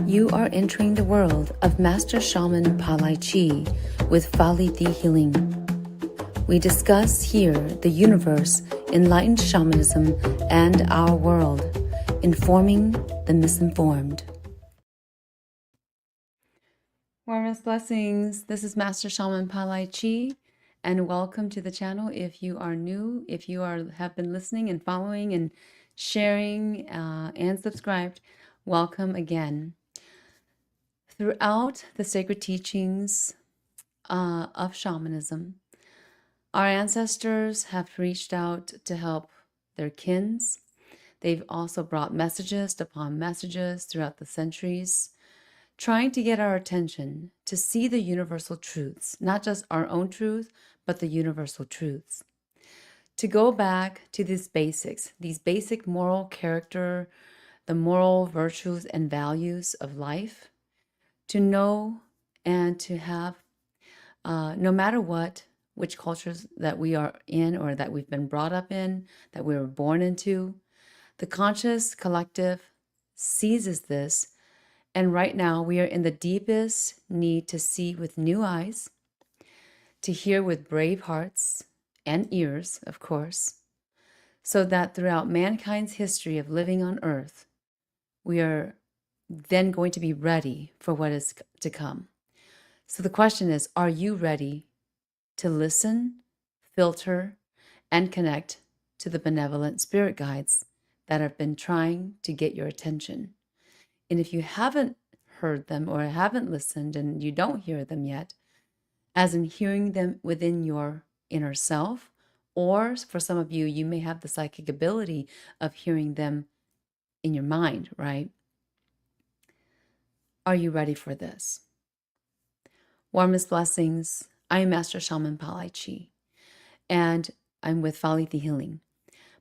You are entering the world of Master Shaman PaLiChee with PaLiChee Healing. We discuss here the universe, enlightened shamanism, and our world, informing the misinformed. Warmest blessings. This is Master Shaman PaLiChee, and welcome to the channel. If you are new, if you have been listening and following and sharing and subscribed, welcome again. Throughout the sacred teachings of shamanism, our ancestors have reached out to help their kins. They've also brought messages upon messages throughout the centuries, trying to get our attention to see the universal truths, not just our own truth, but the universal truths. To go back to these basic moral character, the moral virtues and values of life, to know and to have, no matter which cultures that we are in or that we've been brought up in, that we were born into, the conscious collective seizes this. And right now we are in the deepest need to see with new eyes, to hear with brave hearts and ears, of course, so that throughout mankind's history of living on earth, we are then going to be ready for what is to come. So the question is, are you ready to listen, filter, and connect to the benevolent spirit guides that have been trying to get your attention? And if you haven't heard them or haven't listened and you don't hear them yet, as in hearing them within your inner self, or for some of you, you may have the psychic ability of hearing them in your mind, right? Are you ready for this? Warmest blessings. I am Master Shaman PaLiChee, and I'm with PaLiChee Healing.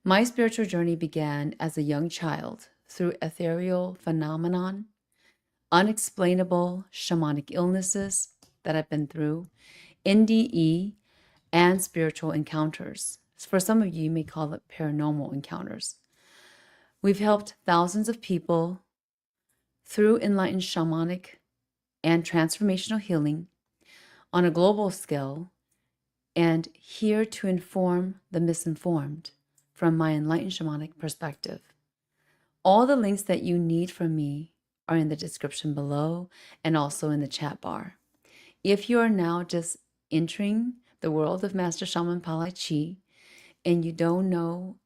My spiritual journey began as a young child through ethereal phenomenon, unexplainable shamanic illnesses that I've been through, NDE, and spiritual encounters. For some of you may call it paranormal encounters. We've helped thousands of people through enlightened shamanic and transformational healing on a global scale, and here to inform the misinformed from my enlightened shamanic perspective. All the links that you need from me are in the description below and also in the chat bar. If you are now just entering the world of Master Shaman PaLiChee and you don't know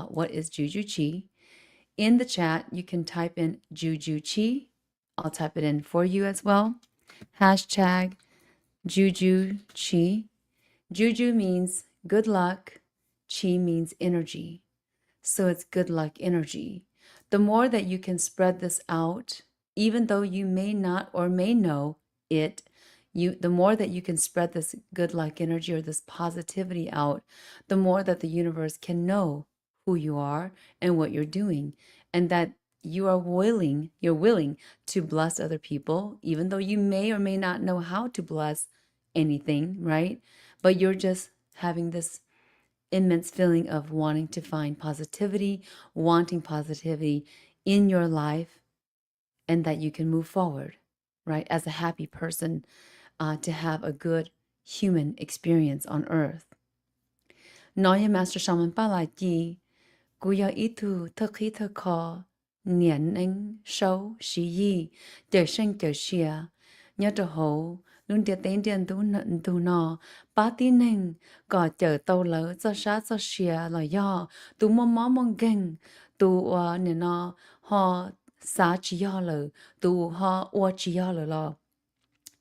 what is Juju Chi, in the chat you can type in Juju Chi. I'll type it in for you as well. Hashtag Juju Chi. Juju means good luck. Chi means energy. So it's good luck energy. The more that you can spread this out, even though you may not or may know it, the more that you can spread this good luck energy or this positivity out, the more that the universe can know who you are and what you're doing, and that you're willing to bless other people, even though you may or may not know how to bless anything, right? But you're just having this immense feeling of wanting to find positivity, wanting positivity in your life, and that you can move forward, right? As a happy person, to have a good human experience on earth. Nói Master Shaman PaLiChee, Guya itu thực khí thực khó, niên anh sâu xí yi, để sinh để xìa, nhớ trở hậu, luôn tiệt tên tiền tu nận tu nọ, ba tí nênh, có chờ tàu lỡ cho sát cho xìa là do, tu mò mong geng, tu nè nọ, họ xá chỉ do lỡ, tu họ chỉ do lỡ.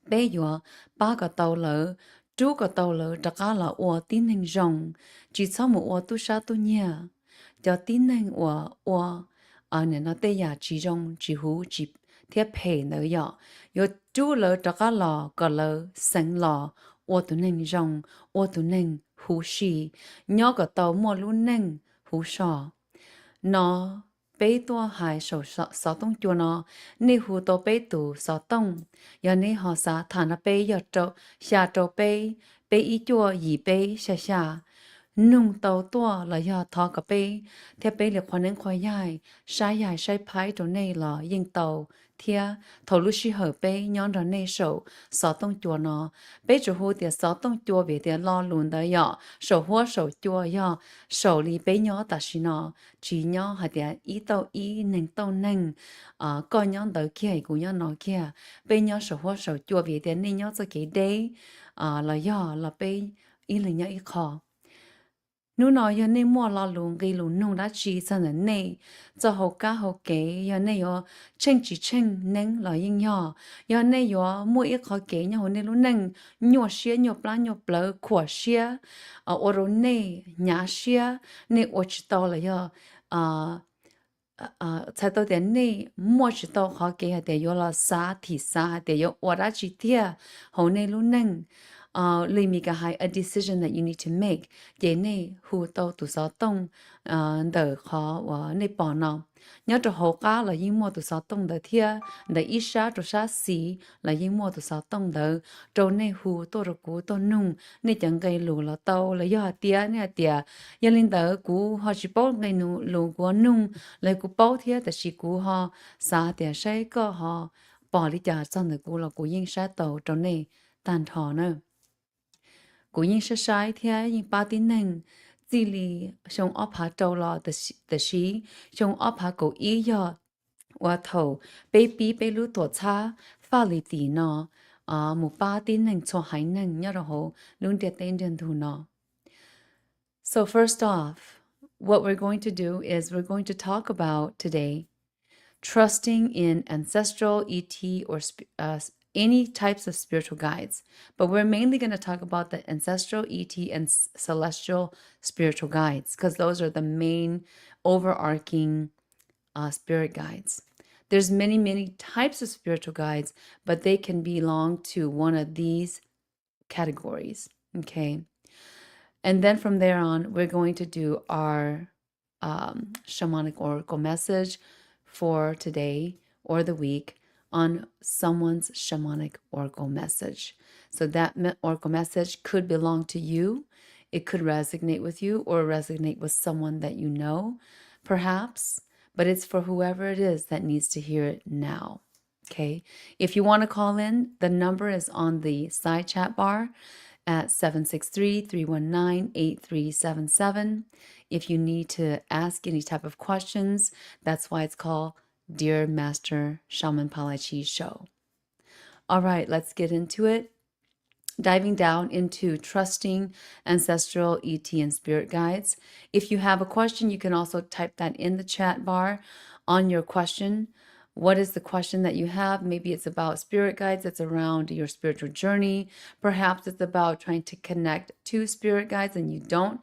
Bây giờ, ba cái tàu lỡ, chú cái tàu lỡ, đã cả là tí nênh rong, chỉ sau một tu sát tu nhẹ. Cho tin năng nên nó tê giả chỉ trong chỉ hú chỉ thiết phê nữa giờ yo chú lỡ cho cá lò có lỡ sáng lò tu năng rong tu năng hú xì nhớ cái tàu mua luôn năng hú sò nó bê tua hai sầu sọ tông chua nó nê hú tàu bê tù sọ tông giờ nê họ sa thà nó bê giờ trâu xa trâu bê ý chua gì bê xa nung tàu tua là do thọ cà bê theo bê là khoan nén khoai dài sai phái đồ này là yên tàu thia thầu lúc xí hở bê nhón ra này sầu sọ tông chùa nó bê chủ hô tiệt sọ tông chùa về tiệt lo luôn đó yọ sầu hoa sầu chùa yọ sầu li bê nhó ta xí nó chỉ nhó hạt tiệt ý tàu neng coi nhón tới kia cũng nhón nó kia bê nhó sầu hoa sầu chùa về tiệt này nhó cho cái đấy là yọ là bê ý là nhó ý khó nếu nói giờ này mua lo luôn cái luôn nông đã chỉ sang là này cho hậu cá hậu kế giờ này yo chân chỉ chân nâng là yên nhỏ giờ này yo mua ít khó kế nhau này luôn nâng nhỏ xía nhỏ bla quả xía ở rồi này nhà xía này ở chỉ tao là yo才到点内摸知道好给下点有了啥提啥点有我那几天后内路能里面个还 a decision that you need to make 点内胡到多少东的好我内保呢nhớ cho hậu cá là yên mua từ sáu tông đời thia để ít sa cho sa xí là yên mua từ sáu tông đời trâu này hù tôi rồi cú tôi nung này chẳng gây lù là tàu là do tia này tia giờ linh đời cú họ chỉ bảo ngày nụ lù của nung lại cú bảo thiaแต่chỉ cú họ sa tia say có họ bỏ đi trả xong rồi cú là cú yên sa tàu trâu này tàn thọ nữa cú yên sa sai thia yên ba tin neng chỉ li xong ốp hạ trâu lò từ xí xong ốp hạ cổ ý yo và thầu bé lú tổ cha pha li tì nọ một ba tin neng cho hai neng nhớ rồi luôn tiệt tên điện thủ nọ. So first off, what we're going to do is we're going to talk about today trusting in ancestral, ET, or any types of spiritual guides. But we're mainly going to talk about the ancestral, ET, and celestial spiritual guides because those are the main overarching spirit guides. There's many types of spiritual guides, but they can belong to one of these categories, okay? And then from there on, we're going to do our shamanic oracle message for today or the week on someone's shamanic oracle message. So that oracle message could belong to you. It could resonate with you or resonate with someone that you know, perhaps, but it's for whoever it is that needs to hear it now. Okay. If you want to call in, the number is on the side chat bar at 763-319-8377. If you need to ask any type of questions, that's why it's called Dear Master Shaman PaLiChee Show. All right, let's get into it. Diving down into trusting ancestral, ET, and spirit guides. If you have a question, you can also type that in the chat bar on your question. What is the question that you have? Maybe it's about spirit guides. It's around your spiritual journey. Perhaps it's about trying to connect to spirit guides and you don't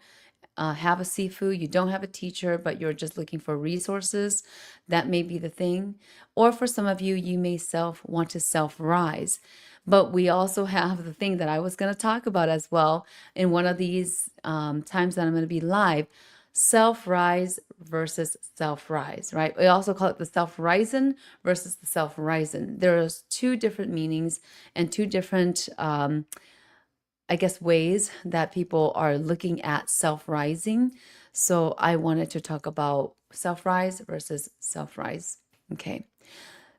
have a sifu, you don't have a teacher, but you're just looking for resources. That may be the thing. Or for some of you, you may want to self-rise. But we also have the thing that I was going to talk about as well in one of these times that I'm going to be live, self-rise versus self-rise, right? We also call it the self-rising versus the self-rising. There's two different meanings and two different ways that people are looking at self-rising. So I wanted to talk about self-rise versus self-rise. Okay.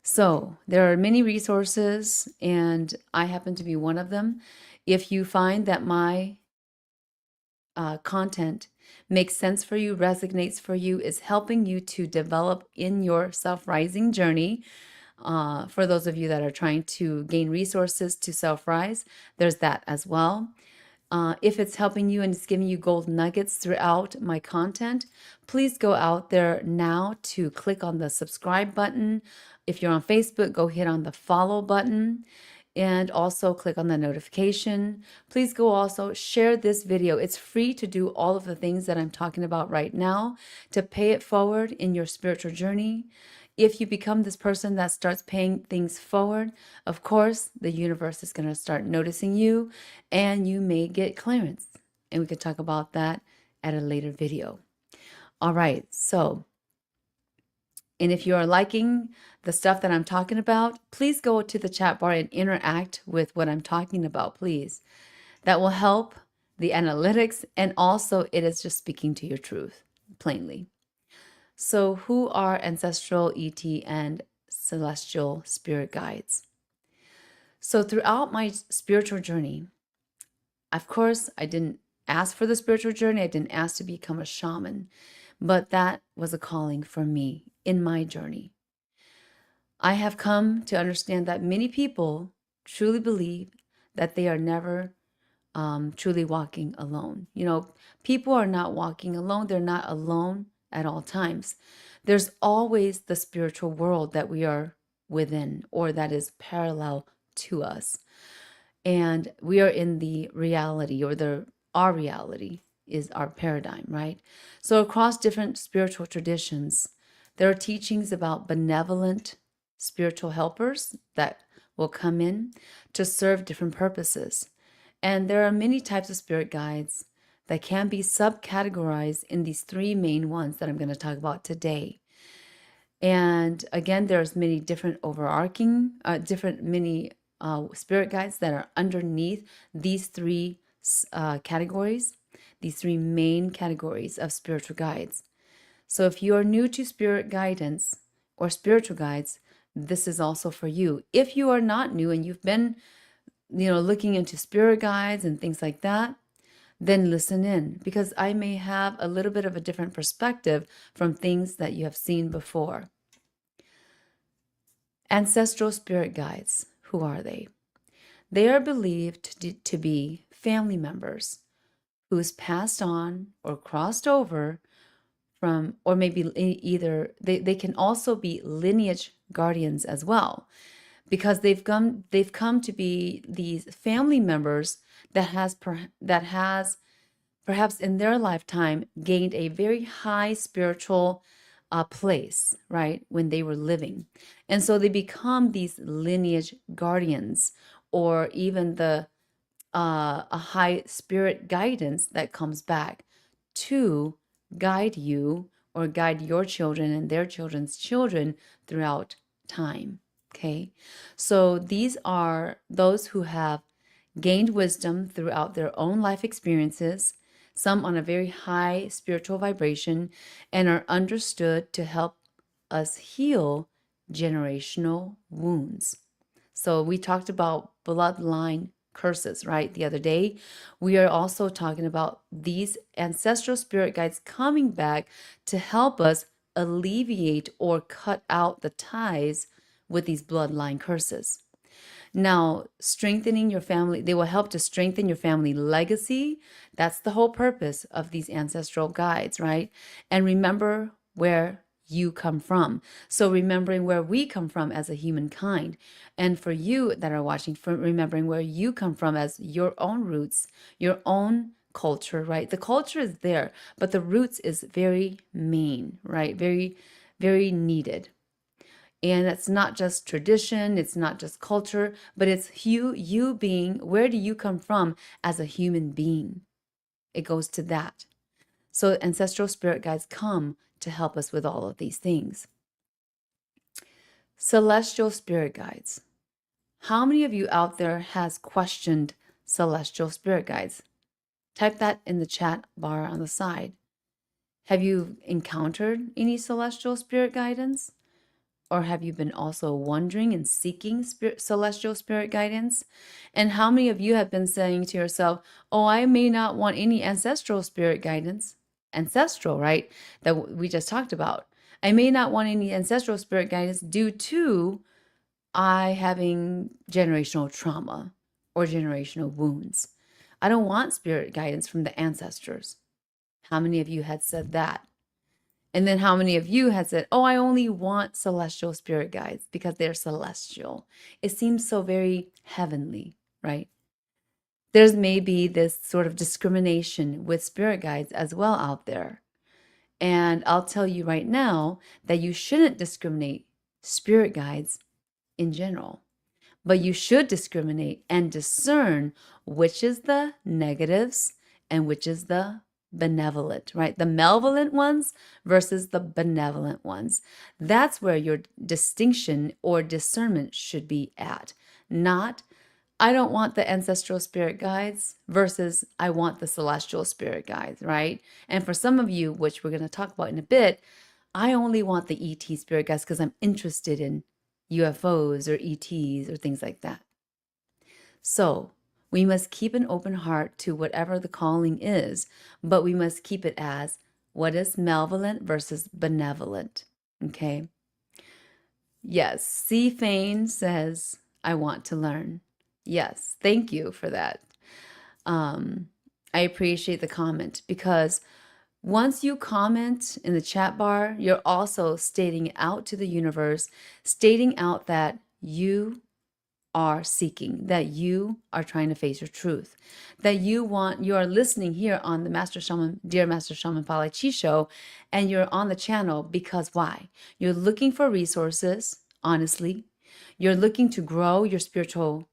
So there are many resources and I happen to be one of them. If you find that my content makes sense for you, resonates for you, is helping you to develop in your self-rising journey, for those of you that are trying to gain resources to self-rise, there's that as well. If it's helping you and it's giving you gold nuggets throughout my content, please go out there now to click on the subscribe button. If you're on Facebook, go hit on the follow button and also click on the notification. Please go also share this video. It's free to do all of the things that I'm talking about right now to pay it forward in your spiritual journey. If you become this person that starts paying things forward, of course, the universe is going to start noticing you and you may get clearance. And we could talk about that at a later video. All right. So, and if you are liking the stuff that I'm talking about, please go to the chat bar and interact with what I'm talking about, please. That will help the analytics, and also it is just speaking to your truth, plainly. So, who are ancestral, ET, and celestial spirit guides? So, throughout my spiritual journey, of course, I didn't ask for the spiritual journey, I didn't ask to become a shaman, but that was a calling for me in my journey. I have come to understand that many people truly believe that they are never truly walking alone. You know, people are not walking alone, they're not alone at all times. There's always the spiritual world that we are within or that is parallel to us. And we are in the reality, or our reality is our paradigm, right? So across different spiritual traditions, there are teachings about benevolent spiritual helpers that will come in to serve different purposes. And there are many types of spirit guides that can be subcategorized in these three main ones that I'm going to talk about today. And again, there's many different overarching, many spirit guides that are underneath these three categories, these three main categories of spiritual guides. So if you are new to spirit guidance or spiritual guides, this is also for you. If you are not new and you've been, looking into spirit guides and things like that, then listen in, because I may have a little bit of a different perspective from things that you have seen before. Ancestral spirit guides, who are they? They are believed to be family members who's passed on or crossed over from, or maybe either, they can also be lineage guardians as well, because they've come to be these family members that has perhaps in their lifetime gained a very high spiritual place, right, when they were living. And so they become these lineage guardians, or even a high spirit guidance that comes back to guide you or guide your children and their children's children throughout time. Okay, so these are those who have gained wisdom throughout their own life experiences, some on a very high spiritual vibration, and are understood to help us heal generational wounds. So we talked about bloodline curses, right? The other day, we are also talking about these ancestral spirit guides coming back to help us alleviate or cut out the ties with these bloodline curses. Now, strengthening your family, they will help to strengthen your family legacy. That's the whole purpose of these ancestral guides, right? And remember where you come from. So remembering where we come from as a humankind. And for you that are watching, for remembering where you come from as your own roots, your own culture, right? The culture is there, but the roots is very main, right? Very, very needed. And it's not just tradition, it's not just culture, but it's you being, where do you come from as a human being? It goes to that. So ancestral spirit guides come to help us with all of these things. Celestial spirit guides. How many of you out there has questioned celestial spirit guides? Type that in the chat bar on the side. Have you encountered any celestial spirit guidance? Or have you been also wondering and seeking celestial spirit guidance? And how many of you have been saying to yourself, oh, I may not want any ancestral spirit guidance? Ancestral, right? That we just talked about. I may not want any ancestral spirit guidance due to I having generational trauma or generational wounds. I don't want spirit guidance from the ancestors. How many of you had said that? And then how many of you had said, oh, I only want celestial spirit guides because they're celestial? It seems so very heavenly, right? There's maybe this sort of discrimination with spirit guides as well out there. And I'll tell you right now that you shouldn't discriminate spirit guides in general, but you should discriminate and discern which is the negatives and which is the benevolent, right? The malevolent ones versus the benevolent ones. That's where your distinction or discernment should be at, not I don't want the ancestral spirit guides versus I want the celestial spirit guides, right? And for some of you, which we're going to talk about in a bit, I only want the ET spirit guides because I'm interested in UFOs or ETs or things like that. So we must keep an open heart to whatever the calling is, but we must keep it as what is malevolent versus benevolent. Okay. Yes. C. Fain says, I want to learn. Yes. Thank you for that. I appreciate the comment because once you comment in the chat bar, you're also stating out to the universe, stating out that you are seeking, that you are trying to face your truth, that you are listening here on the Dear Master Shaman PaLiChee show, and you're on the channel because why? You're looking for resources, honestly. You're looking to grow your spiritual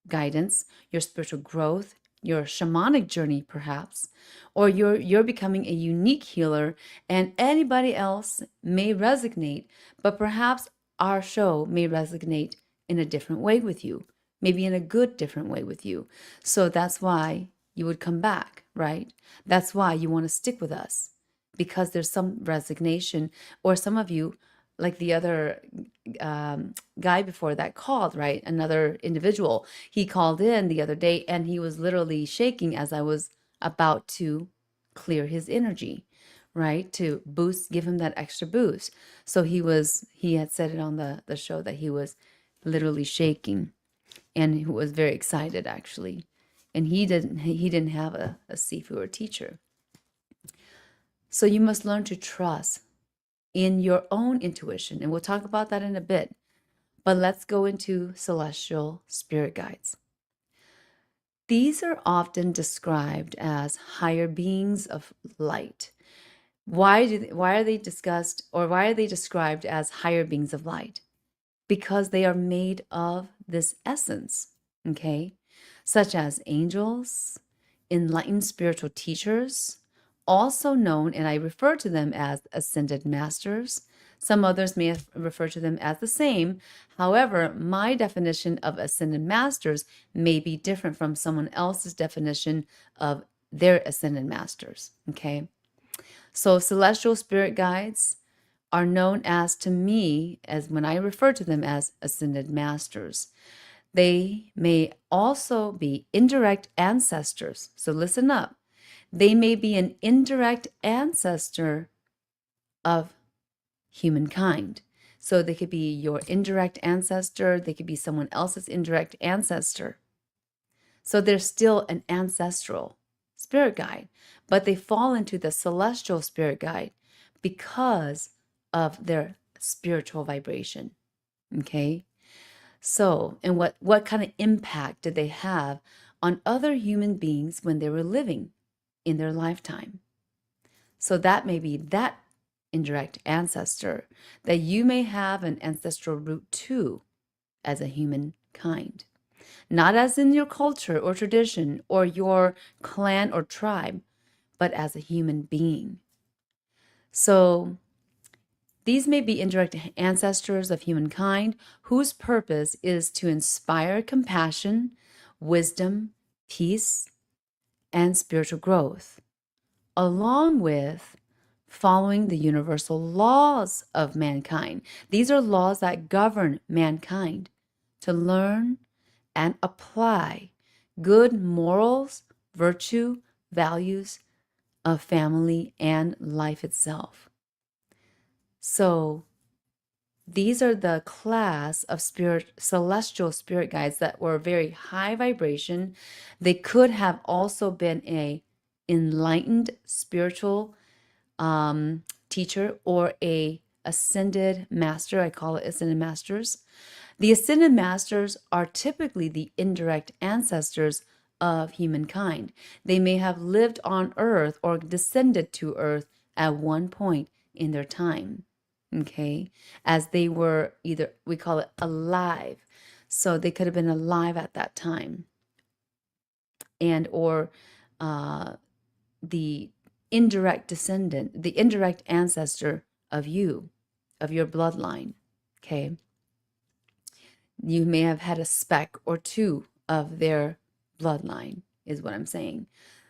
guidance, your spiritual growth, your shamanic journey perhaps, or you're becoming a unique healer and anybody else may resonate, but perhaps our show may resonate in a different way with you, maybe in a good different way with you. So that's why you would come back, right? That's why you want to stick with us because there's some resignation, or some of you, like the other guy before that called, right? Another individual, he called in the other day and he was literally shaking as I was about to clear his energy, right? To boost, give him that extra boost. So he had said it on the show that he was literally shaking and he was very excited actually. And he didn't have a sifu or teacher. So you must learn to trust in your own intuition. And we'll talk about that in a bit. But let's go into celestial spirit guides. These are often described as higher beings of light. Why are they described as higher beings of light? Because they are made of this essence, okay? Such as angels, enlightened spiritual teachers, also known, and I refer to them as ascended masters. Some others may refer to them as the same. However, my definition of ascended masters may be different from someone else's definition of their ascended masters, okay? So celestial spirit guides are known as, to me, as when I refer to them as ascended masters. They may also be indirect ancestors. So listen up. They may be an indirect ancestor of humankind. So they could be your indirect ancestor. They could be someone else's indirect ancestor. So they're still an ancestral spirit guide, but they fall into the celestial spirit guide because of their spiritual vibration. Okay. So, and what kind of impact did they have on other human beings when they were living in their lifetime? So that may be that indirect ancestor that you may have an ancestral root to as a humankind. Not as in your culture or tradition or your clan or tribe, but as a human being. So these may be indirect ancestors of humankind whose purpose is to inspire compassion, wisdom, peace, and spiritual growth, along with following the universal laws of mankind. These are laws that govern mankind to learn and apply good morals, virtue, values of family and life itself. So these are the class of celestial spirit guides that were very high vibration. They could have also been a enlightened spiritual teacher or a ascended master. I call it ascended masters. The ascended masters are typically the indirect ancestors of humankind. They may have lived on earth or descended to earth at one point in their time, okay, as they were either, we call it alive. So they could have been alive at that time, and or the indirect descendant, the indirect ancestor of you, of your bloodline, okay? You may have had a speck or two of their bloodline, is what I'm saying.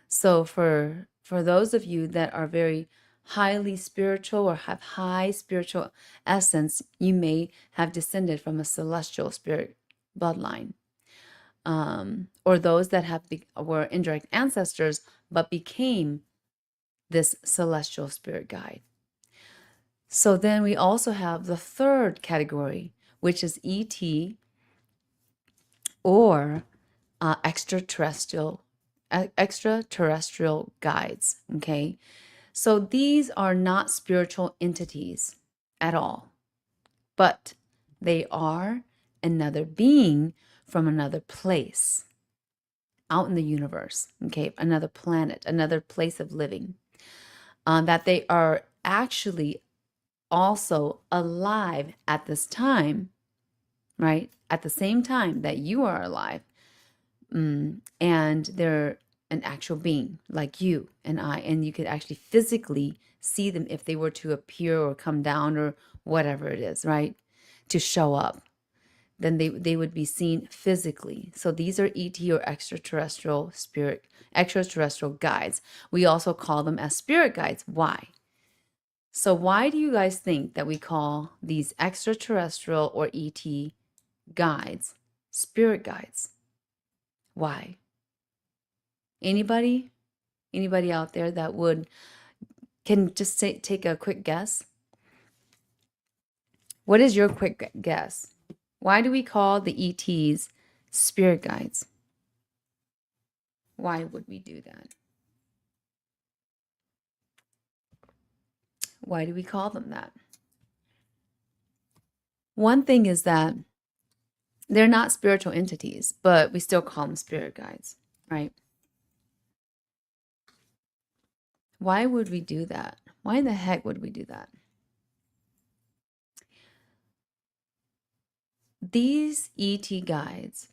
So for those of you that are very highly spiritual or have high spiritual essence, you may have descended from a celestial spirit bloodline. Or those that were indirect ancestors but became this celestial spirit guide. So then we also have the third category, which is ET or extraterrestrial guides. Okay, so these are not spiritual entities at all, but they are another being from another place out in the universe. Okay, another planet, another place of living. That they are actually also alive at this time, right? At the same time that you are alive. And they're an actual being like you and I, and you could actually physically see them if they were to appear or come down or whatever it is, right? To show up, then they would be seen physically. So these are ET or extraterrestrial guides. We also call them as spirit guides. Why? So why do you guys think that we call these extraterrestrial or ET guides spirit guides? Why? Anybody out there that can just take a quick guess? What is your quick guess? Why do we call the ETs spirit guides? Why would we do that? Why do we call them that? One thing is that they're not spiritual entities, but we still call them spirit guides, right? Why would we do that? Why the heck would we do that? These ET guides,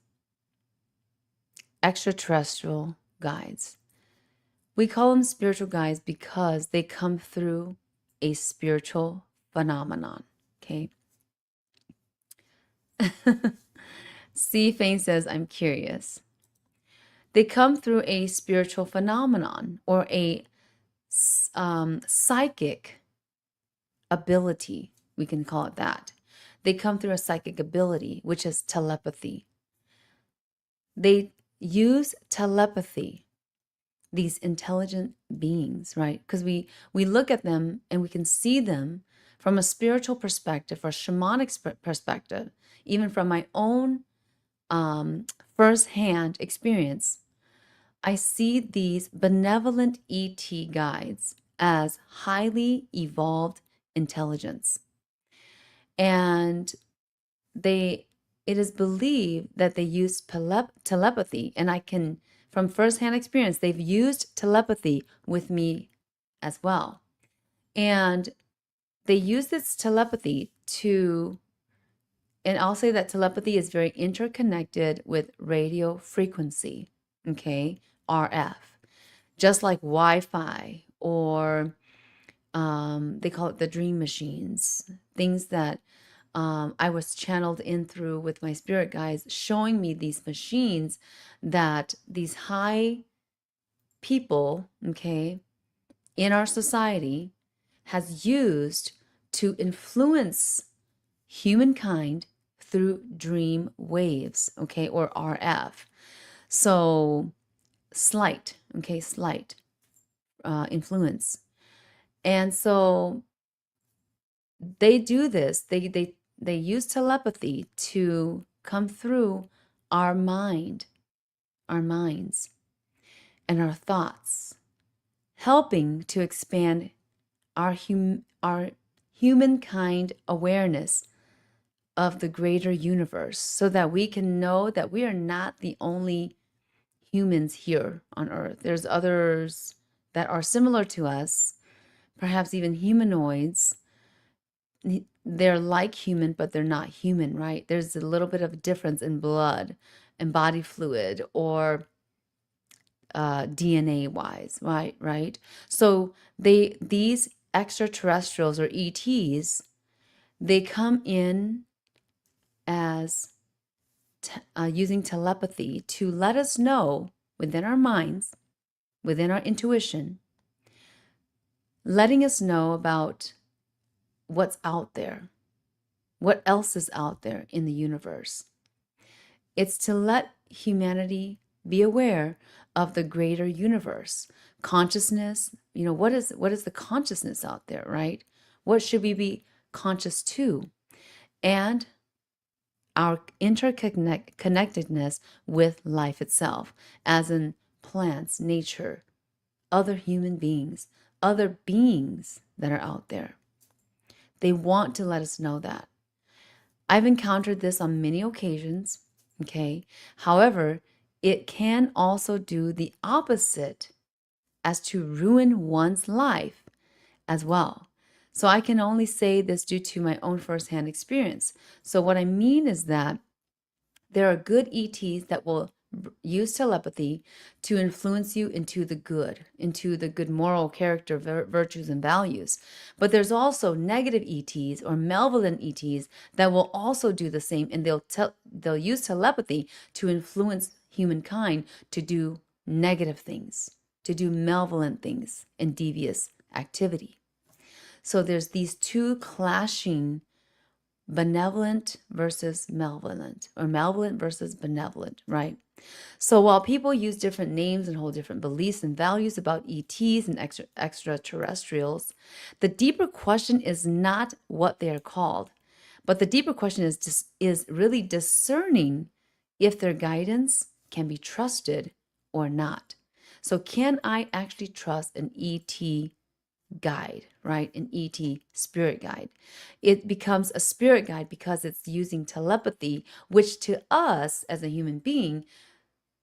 extraterrestrial guides, we call them spiritual guides because they come through a spiritual phenomenon, okay? C. Fane says, I'm curious. They come through a spiritual phenomenon or a psychic ability. We can call it that. They come through a psychic ability, which is telepathy. They use telepathy, these intelligent beings, right? Because we look at them and we can see them from a spiritual perspective or shamanic perspective, even from my own first-hand experience. I see these benevolent ET guides as highly evolved intelligence. And it is believed that they use telepathy, and I can, from firsthand experience, they've used telepathy with me as well. And they use this telepathy and I'll say that telepathy is very interconnected with radio frequency, okay, RF, just like Wi-Fi or they call it the dream machines, things that I was channeled in through with my spirit guides, showing me these machines that these high people, okay, in our society has used to influence humankind through dream waves, okay, or RF. So slight influence. And so they do this. They use telepathy to come through our minds and our thoughts, helping to expand our humankind awareness of the greater universe, so that we can know that we are not the only humans here on Earth. There's others that are similar to us, perhaps even humanoids. They're like human, but they're not human, right? There's a little bit of difference in blood and body fluid or DNA wise, right? So these extraterrestrials or ETs, they come in as using telepathy to let us know within our minds, within our intuition, letting us know about what's out there, what else is out there in the universe. It's to let humanity be aware of the greater universe, consciousness. What is the consciousness out there, right? What should we be conscious to? And our interconnectedness with life itself, as in plants, nature, other human beings, other beings that are out there. They want to let us know that. I've encountered this on many occasions, okay? However, it can also do the opposite as to ruin one's life as well. So I can only say this due to my own firsthand experience. So what I mean is that there are good ETs that will use telepathy to influence you into the good moral character, virtues, and values. But there's also negative ETs or malevolent ETs that will also do the same, and they'll use telepathy to influence humankind to do negative things, to do malevolent things and devious activity. So there's these two clashing, benevolent versus malevolent, or malevolent versus benevolent, right? So while people use different names and hold different beliefs and values about ETs and extraterrestrials, the deeper question is not what they are called, but the deeper question is really discerning if their guidance can be trusted or not. So can I actually trust an ET guide, right? An ET spirit guide. It becomes a spirit guide because it's using telepathy, which to us as a human being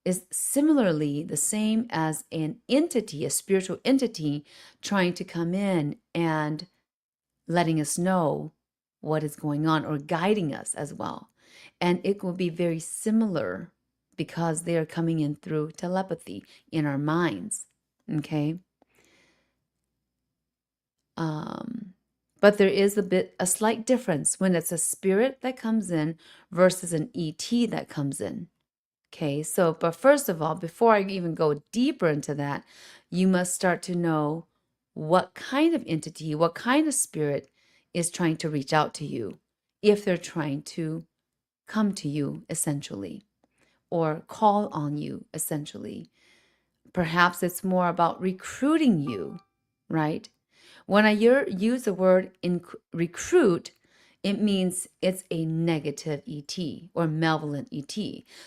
is similarly the same as an entity, a spiritual entity trying to come in and letting us know what is going on or guiding us as well. And it will be very similar because they are coming in through telepathy in our minds. Okay. But there is a slight difference when it's a spirit that comes in versus an ET that comes in. Okay, so, but first of all, before I even go deeper into that, you must start to know what kind of entity, what kind of spirit is trying to reach out to you, if they're trying to come to you, essentially, or call on you, essentially. Perhaps it's more about recruiting you, right? When I use the word recruit, it means it's a negative ET or malevolent ET.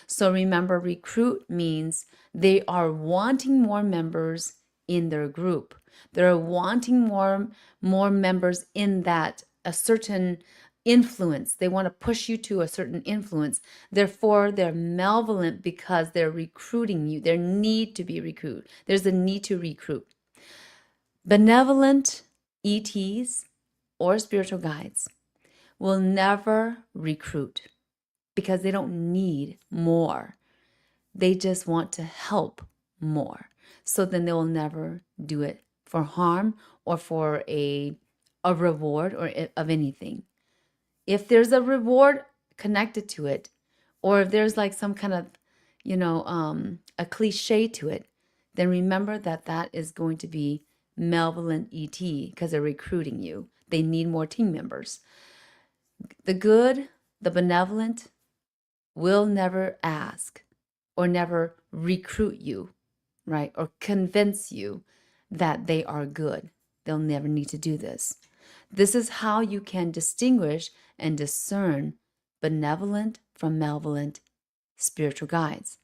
So remember, recruit means they are wanting more members in their group. They're wanting more members in that a certain influence. They want to push you to a certain influence. Therefore, they're malevolent because they're recruiting you. There need to be recruit. There's a need to recruit. Benevolent ETs or spiritual guides will never recruit because they don't need more. They just want to help more. So then they will never do it for harm or for a reward or of anything. If there's a reward connected to it, or if there's like some kind of, a cliche to it, then remember that is going to be malevolent ET because they're recruiting you. They need more team members. The good, the benevolent will never ask or never recruit you, right? Or convince you that they are good. They'll never need to do this. This is how you can distinguish and discern benevolent from malevolent spiritual guides.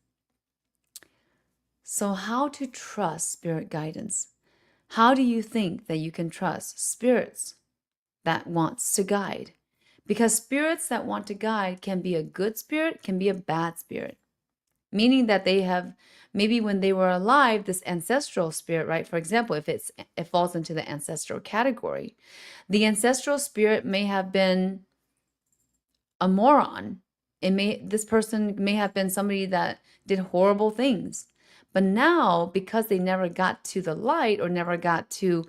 So how to trust spirit guidance? How do you think that you can trust spirits that wants to guide? Because spirits that want to guide can be a good spirit, can be a bad spirit. Meaning that they have, maybe when they were alive, this ancestral spirit, right? For example, if it falls into the ancestral category, the ancestral spirit may have been a moron. This person may have been somebody that did horrible things. But now, because they never got to the light or never got to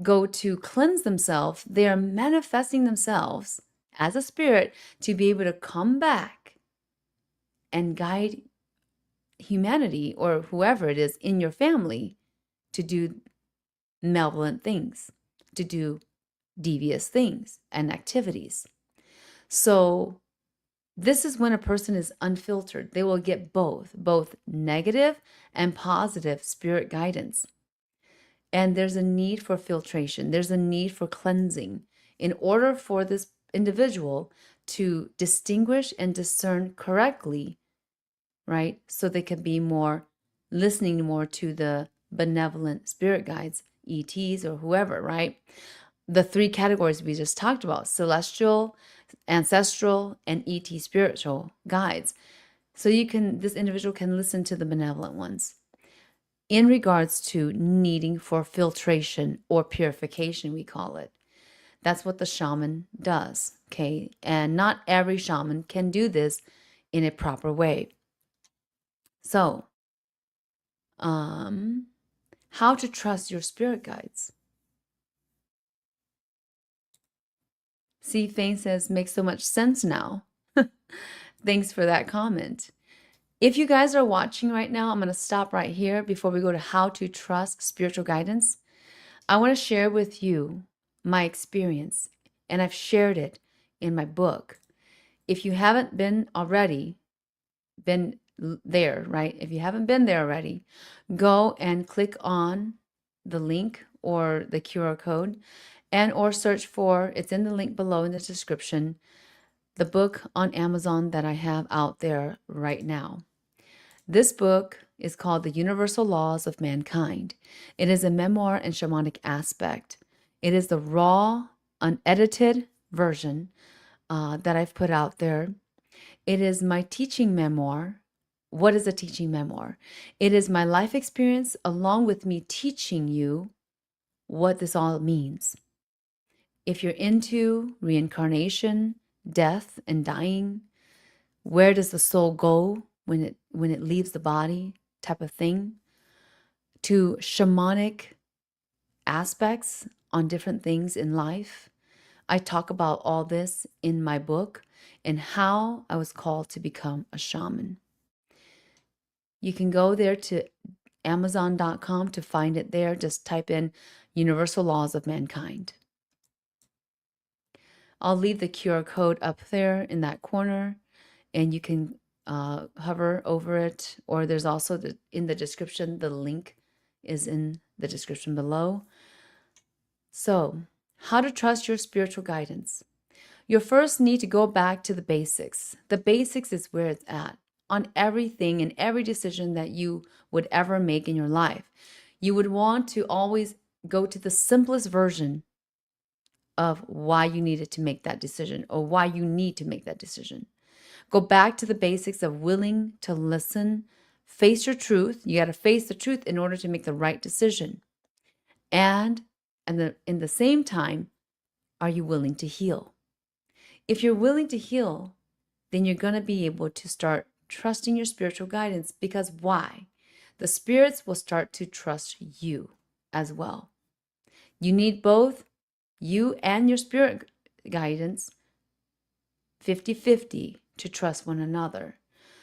go to cleanse themselves, they are manifesting themselves as a spirit to be able to come back and guide humanity or whoever it is in your family to do malevolent things, to do devious things and activities. So this is when a person is unfiltered. They will get both negative and positive spirit guidance. And there's a need for filtration. There's a need for cleansing in order for this individual to distinguish and discern correctly, right? So they can be more listening more to the benevolent spirit guides, ETs or whoever, right? The three categories we just talked about: celestial, ancestral, and ET spiritual guides. So this individual can listen to the benevolent ones in regards to needing for filtration or purification, we call it. That's what the shaman does, okay? And not every shaman can do this in a proper way. So, how to trust your spirit guides. See, Fane says, makes so much sense now. Thanks for that comment. If you guys are watching right now, I'm going to stop right here before we go to how to trust spiritual guidance. I want to share with you my experience, and I've shared it in my book. If you haven't been there, right? If you haven't been there already, go and click on the link or the QR code or search for, it's in the link below in the description, the book on Amazon that I have out there right now. This book is called The Universal Laws of Mankind. It is a memoir and shamanic aspect. It is the raw, unedited version that I've put out there. It is my teaching memoir. What is a teaching memoir? It is my life experience along with me teaching you what this all means. If you're into reincarnation, death, and dying, where does the soul go when it leaves the body type of thing, to shamanic aspects on different things in life. I talk about all this in my book and how I was called to become a shaman. You can go there to Amazon.com to find it there. Just type in Universal Laws of Mankind. I'll leave the QR code up there in that corner, and you can hover over it, or there's also in the description, the link is in the description below. So, how to trust your spiritual guidance. You first need to go back to the basics. The basics is where it's at on everything and every decision that you would ever make in your life. You would want to always go to the simplest version of why you needed to make that decision or why you need to make that decision. Go back to the basics of willing to listen, face your truth. You got to face the truth in order to make the right decision. And in the same time, are you willing to heal? If you're willing to heal, then you're going to be able to start trusting your spiritual guidance, because why? The spirits will start to trust you as well. You need both you and your spirit guidance 50-50 to trust one another.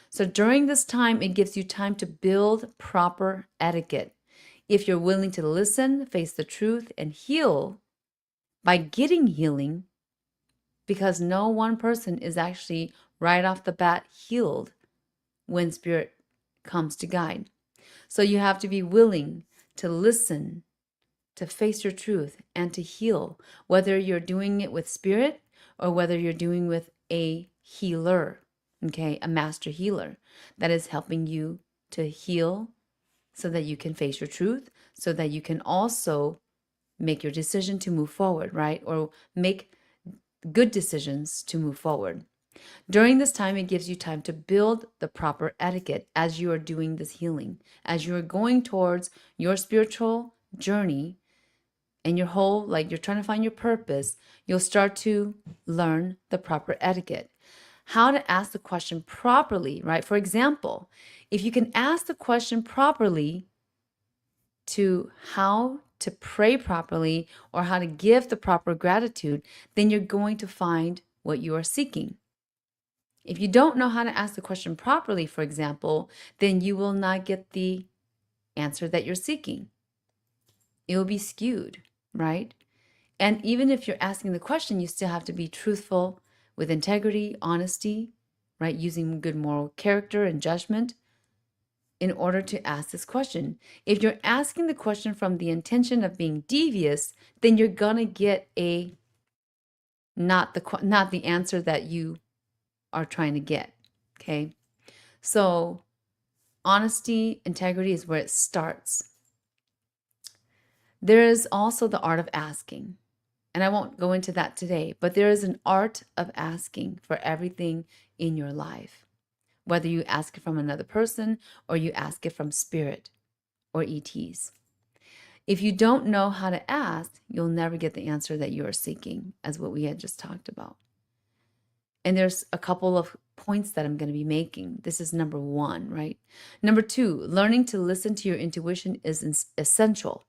So during this time, it gives you time to build proper etiquette. If you're willing to listen, face the truth, and heal by getting healing, because no one person is actually right off the bat healed when spirit comes to guide. So you have to be willing to listen, to face your truth, and to heal, whether you're doing it with spirit or whether you're doing with a healer, okay, a master healer that is helping you to heal so that you can face your truth, so that you can also make your decision to move forward, right? Or make good decisions to move forward. During this time, it gives you time to build the proper etiquette as you are doing this healing, as you are going towards your spiritual journey and your whole, like you're trying to find your purpose. You'll start to learn the proper etiquette, how to ask the question properly, right? For example, if you can ask the question properly to how to pray properly or how to give the proper gratitude, then you're going to find what you are seeking. If you don't know how to ask the question properly, for example, then you will not get the answer that you're seeking. It will be skewed, right? And even if you're asking the question, you still have to be truthful with integrity, honesty, right? Using good moral character and judgment in order to ask this question. If you're asking the question from the intention of being devious, then you're going to get not the answer that you are trying to get, okay? So honesty, integrity is where it starts. There is also the art of asking. And I won't go into that today, but there is an art of asking for everything in your life. Whether you ask it from another person or you ask it from spirit or ETs. If you don't know how to ask, you'll never get the answer that you are seeking, as what we had just talked about. And there's a couple of points that I'm going to be making. This is number 1, right? Number 2, learning to listen to your intuition is essential.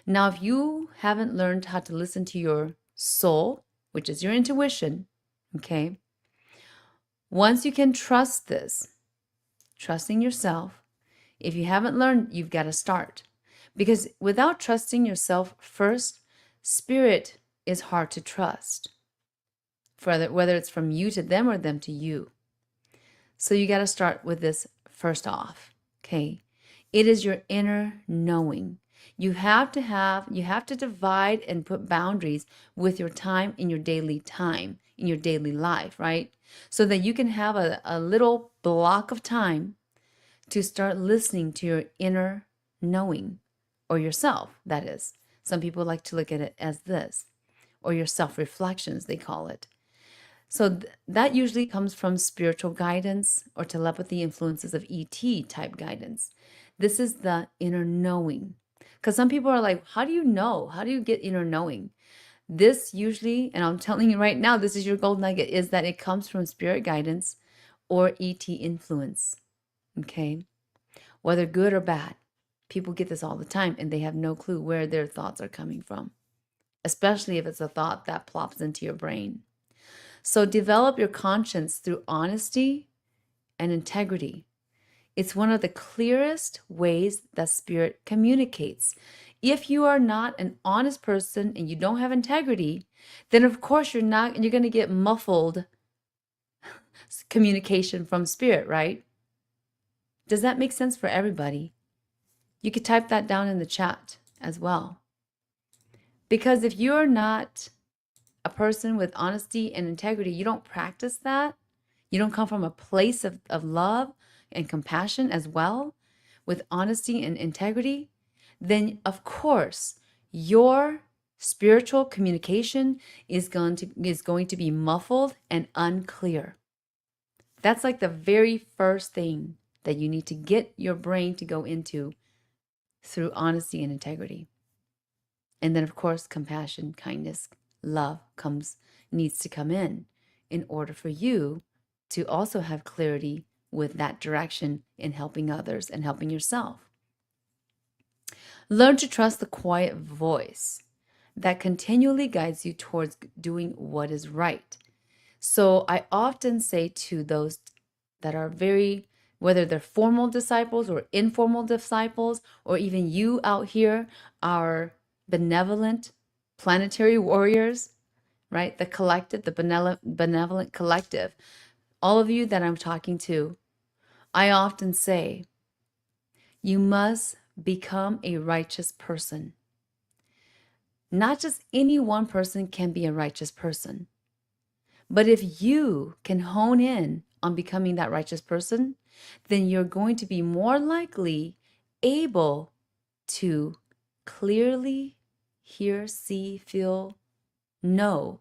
Now, if you haven't learned how to listen to your soul, which is your intuition, okay, once you can trust this, trusting yourself, if you haven't learned, you've got to start. Because without trusting yourself first, spirit is hard to trust, whether it's from you to them or them to you. So you got to start with this first off, okay? It is your inner knowing. You have to divide and put boundaries with your time in your daily time, in your daily life, right? So that you can have a little block of time to start listening to your inner knowing, or yourself, that is. Some people like to look at it as this, or your self-reflections, they call it. So that usually comes from spiritual guidance or telepathy influences of ET type guidance. This is the inner knowing. Because some people are like, how do you know? How do you get inner knowing? This usually, and I'm telling you right now, this is your gold nugget, is that it comes from spirit guidance or ET influence. Okay? Whether good or bad. People get this all the time and they have no clue where their thoughts are coming from. Especially if it's a thought that plops into your brain. So develop your conscience through honesty and integrity. It's one of the clearest ways that spirit communicates. If you are not an honest person and you don't have integrity, then of course you're going to get muffled communication from spirit, right? Does that make sense for everybody? You could type that down in the chat as well. Because if you're not a person with honesty and integrity, you don't practice that, you don't come from a place of love and compassion as well, with honesty and integrity, then of course your spiritual communication is going to be muffled and unclear. That's like the very first thing that you need to get your brain to go into through honesty and integrity. And then of course compassion, kindness, love needs to come in order for you to also have clarity with that direction in helping others and helping yourself. Learn to trust the quiet voice that continually guides you towards doing what is right. So I often say to those that are whether they're formal disciples or informal disciples, or even you out here are benevolent planetary warriors, right? The collective, the benevolent collective. All of you that I'm talking to, I often say, you must become a righteous person. Not just any one person can be a righteous person. But if you can hone in on becoming that righteous person, then you're going to be more likely able to clearly hear, see, feel, know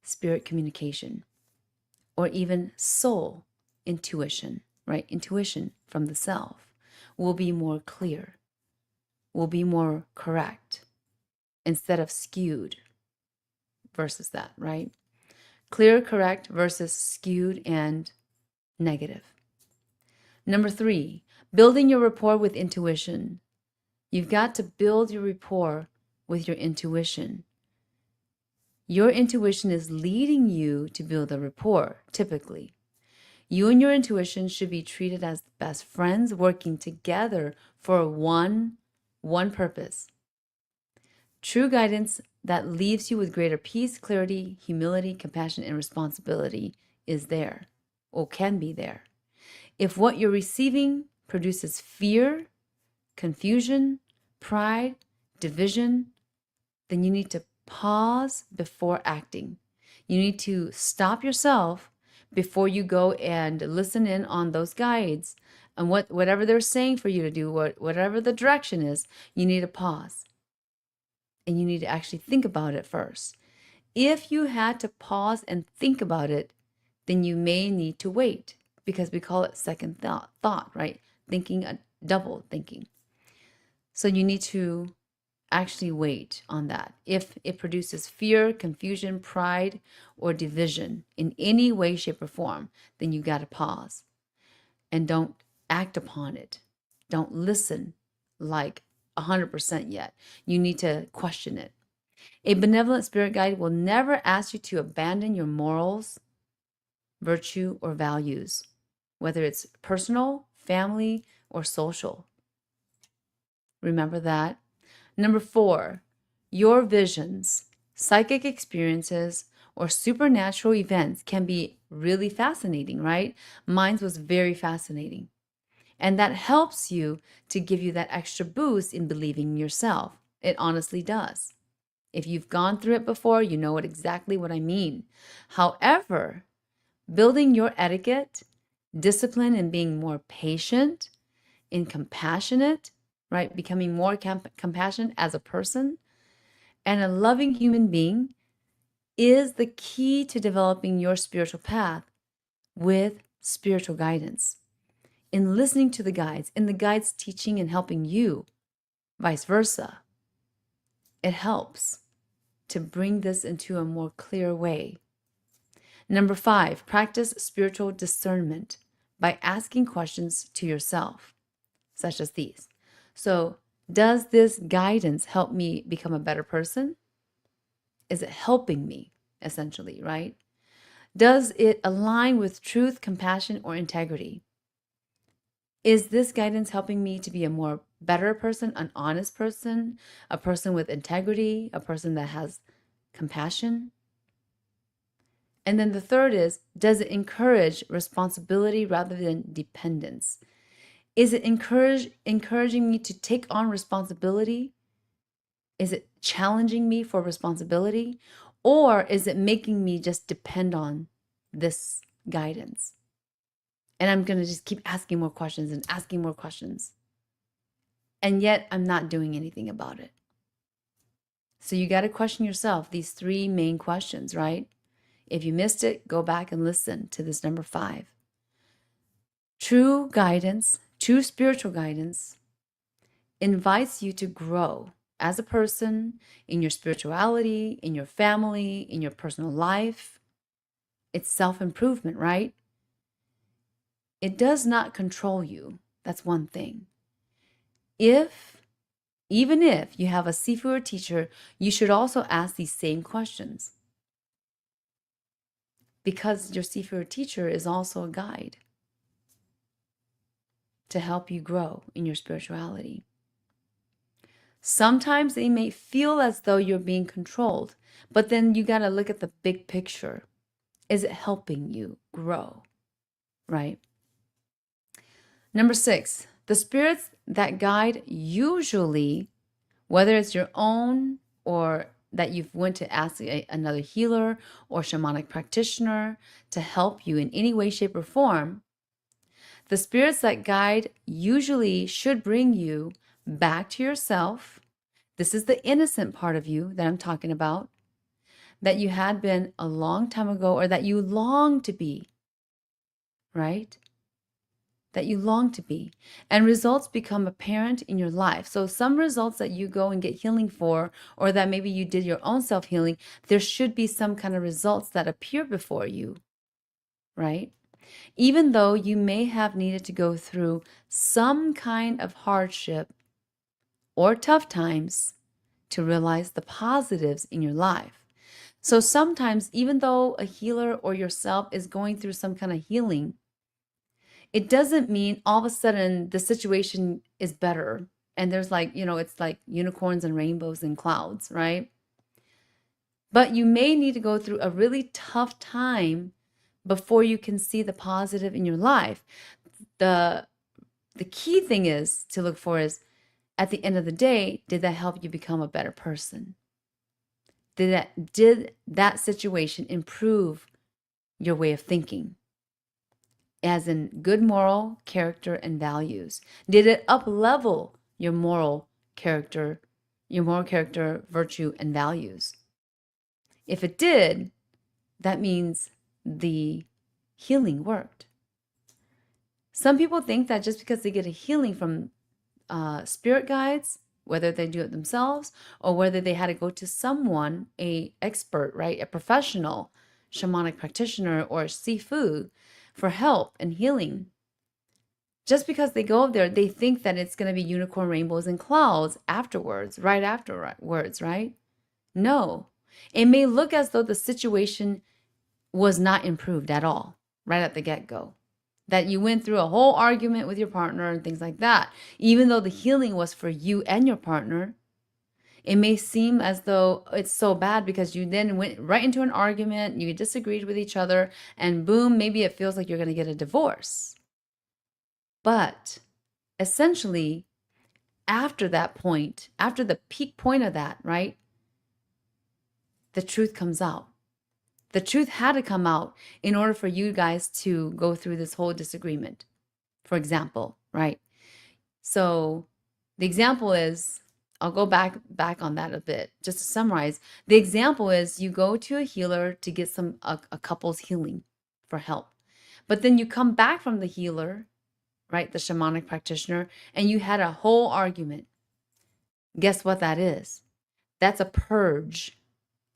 spirit communication, or even soul intuition, right? Intuition from the self will be more clear, will be more correct instead of skewed versus that, right? Clear, correct versus skewed and negative. Number 3, building your rapport with intuition. You've got to build your rapport with your intuition. Your intuition is leading you to build a rapport, typically. You and your intuition should be treated as best friends working together for one purpose. True guidance that leaves you with greater peace, clarity, humility, compassion, and responsibility is there, or can be there. If what you're receiving produces fear, confusion, pride, division, then you need to pause before acting. You need to stop yourself before you go and listen in on those guides and whatever they're saying for you to do, whatever the direction is. You need to pause and you need to actually think about it first. If you had to pause and think about it, then you may need to wait, because we call it second thought, right? Thinking, double thinking. So you need to actually wait on that. If it produces fear, confusion, pride, or division in any way, shape, or form, then you got to pause and don't act upon it. Don't listen like 100% yet. You need to question it. A benevolent spirit guide will never ask you to abandon your morals, virtue, or values, whether it's personal, family, or social. Remember that. Number 4, your visions, psychic experiences, or supernatural events can be really fascinating, right? Mine was very fascinating. And that helps you to give you that extra boost in believing in yourself. It honestly does. If you've gone through it before, you know exactly what I mean. However, building your etiquette, discipline, and being more patient and compassionate, right? Becoming more compassionate as a person and a loving human being is the key to developing your spiritual path with spiritual guidance. In listening to the guides, in the guides teaching and helping you, vice versa, it helps to bring this into a more clear way. Number 5, practice spiritual discernment by asking questions to yourself, such as these. So, does this guidance help me become a better person? Is it helping me, essentially, right? Does it align with truth, compassion, or integrity? Is this guidance helping me to be a more better person, an honest person, a person with integrity, a person that has compassion? And then the third is, does it encourage responsibility rather than dependence? Is it encouraging me to take on responsibility? Is it challenging me for responsibility? Or is it making me just depend on this guidance? And I'm going to just keep asking more questions and asking more questions. And yet I'm not doing anything about it. So you got to question yourself, these 3 main questions, right? If you missed it, go back and listen to this number 5. True guidance, true spiritual guidance, invites you to grow as a person in your spirituality, in your family, in your personal life. It's self-improvement, right? It does not control you. That's one thing. Even if you have a sifu or teacher, you should also ask these same questions, because your sifu or teacher is also a guide to help you grow in your spirituality. Sometimes they may feel as though you're being controlled, but then you got to look at the big picture. Is it helping you grow, right? Number 6, the spirits that guide usually, whether it's your own or that you've went to ask another healer or shamanic practitioner to help you in any way, shape, or form, the spirits that guide usually should bring you back to yourself. This is the innocent part of you that I'm talking about, that you had been a long time ago, or that you long to be, right? That you long to be. And results become apparent in your life. So some results that you go and get healing for, or that maybe you did your own self-healing, there should be some kind of results that appear before you, right? Even though you may have needed to go through some kind of hardship or tough times to realize the positives in your life. So sometimes, even though a healer or yourself is going through some kind of healing, it doesn't mean all of a sudden the situation is better. And there's like, it's like unicorns and rainbows and clouds, right? But you may need to go through a really tough time before you can see the positive in your life. The key thing is to look for is, at the end of the day, did that help you become a better person? Did that situation improve your way of thinking? As in good moral character and values? Did it up-level your moral character, virtue, and values? If it did, that means the healing worked. Some people think that just because they get a healing from spirit guides, whether they do it themselves or whether they had to go to someone, a expert, right, a professional shamanic practitioner or sifu for help and healing, just because they go there, they think that it's going to be unicorn, rainbows, and clouds afterwards, right afterwards, right? No. It may look as though the situation was not improved at all, right at the get-go. That you went through a whole argument with your partner and things like that. Even though the healing was for you and your partner, it may seem as though it's so bad because you then went right into an argument, you disagreed with each other, and boom, maybe it feels like you're going to get a divorce. But essentially, after that point, after the peak point of that, right, the truth comes out. The truth had to come out in order for you guys to go through this whole disagreement, for example, right? So the example is, I'll go back on that a bit, just to summarize. The example is you go to a healer to get a couple's healing for help. But then you come back from the healer, right, the shamanic practitioner, and you had a whole argument. Guess what that is? That's a purge.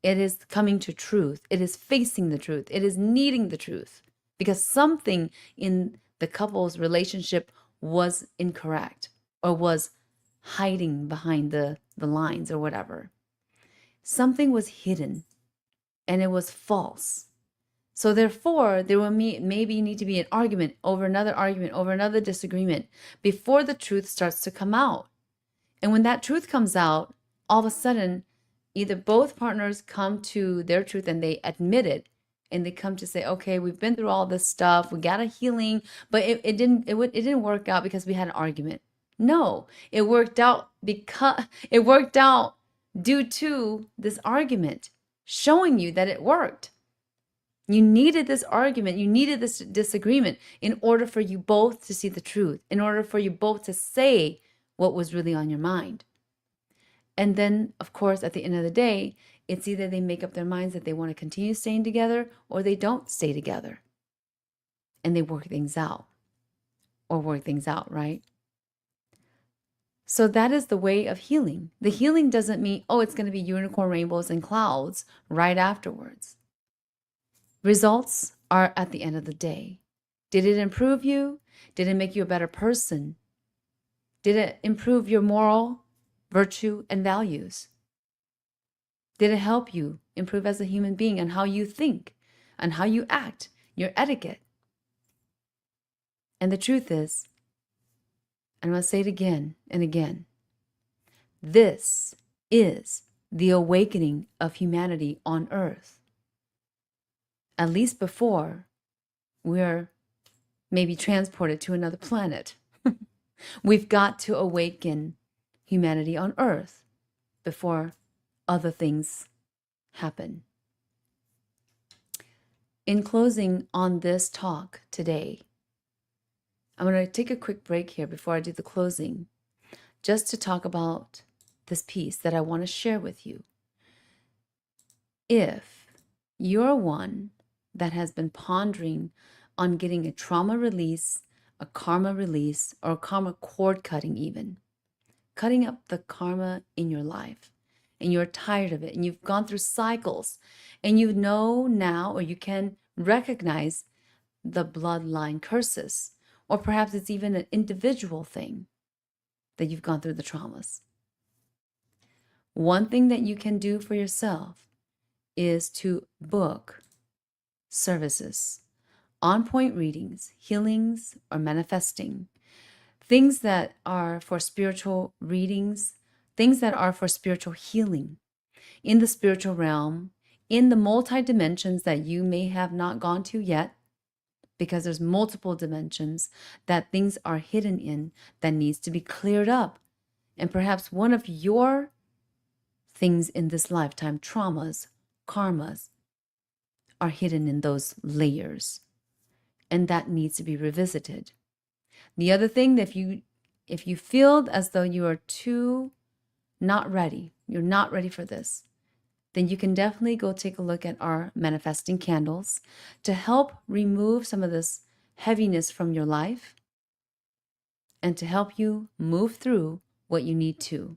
It is coming to truth. It is facing the truth. It is needing the truth because something in the couple's relationship was incorrect or was hiding behind the lines or whatever. Something was hidden and it was false. So therefore, there will maybe need to be an argument over another disagreement before the truth starts to come out. And when that truth comes out, all of a sudden, either both partners come to their truth and they admit it, and they come to say, okay, we've been through all this stuff, we got a healing, but it didn't work out because we had an argument. No, it worked out due to this argument, showing you that it worked. You needed this argument, you needed this disagreement in order for you both to see the truth, in order for you both to say what was really on your mind. And then, of course, at the end of the day, it's either they make up their minds that they want to continue staying together or they don't stay together. And they work things out, right? So that is the way of healing. The healing doesn't mean, oh, it's going to be unicorn, rainbows, and clouds right afterwards. Results are at the end of the day. Did it improve you? Did it make you a better person? Did it improve your moral virtue and values? Did it help you improve as a human being and how you think and how you act, your etiquette? And the truth is, and I'm going to say it again and again, this is the awakening of humanity on earth. At least before we're maybe transported to another planet. We've got to awaken humanity on earth before other things happen. In closing on this talk today, I'm going to take a quick break here before I do the closing, just to talk about this piece that I want to share with you. If you're one that has been pondering on getting a trauma release, a karma release, or a karma cord cutting even, cutting up the karma in your life, and you're tired of it, and you've gone through cycles, and you know now, or you can recognize the bloodline curses, or perhaps it's even an individual thing that you've gone through the traumas. One thing that you can do for yourself is to book services, on-point readings, healings, or manifesting, things that are for spiritual readings, things that are for spiritual healing in the spiritual realm, in the multi-dimensions that you may have not gone to yet, because there's multiple dimensions that things are hidden in that needs to be cleared up. And perhaps one of your things in this lifetime, traumas, karmas, are hidden in those layers, and that needs to be revisited. The other thing, if you feel as though you are too not ready, you're not ready for this, then you can definitely go take a look at our manifesting candles to help remove some of this heaviness from your life and to help you move through what you need to.